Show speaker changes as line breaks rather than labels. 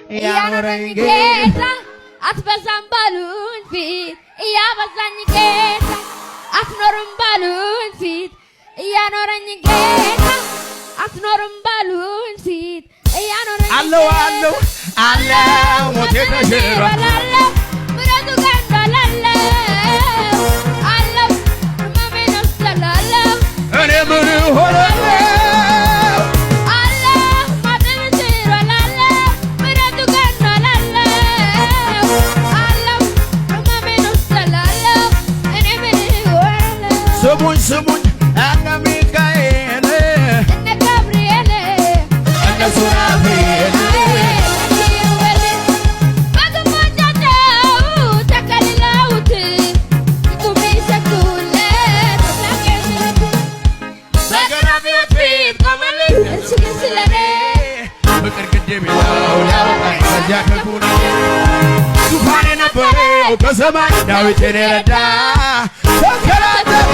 ያኖረኝ ጌታ አትበዛም ባሉኝ ፊት ያበዛኝ ጌታ አትኖርም ባሉኝ ፊት ያኖረኝ ጌታ አትኖርም ባሉኝ ፊት ያኖረኝ
አለው አለው አለው ሞቴ ተሽሯል
ምረቱ ገንዳላለው አለው ህመሜን ወስዳላለው
እኔ ምን ሆናለሁ ስሙኝ ስሙኝ እነ ሚካኤል
እነ ገብርኤል
እነ ሱራፌል
በግንባታቸው ተከልለውት ቁሚ ሰጡለት አምላኬ
በገና ፊት ቆመልኝ
እርሱ ግን ስለኔ
ፍቅር ግድ የሚለው ሊያወጣኝ ከዚያ ከኩነኔ ዙፋን የነበረው ከሰማይ ዳዊትን የረዳ ተንከራተተ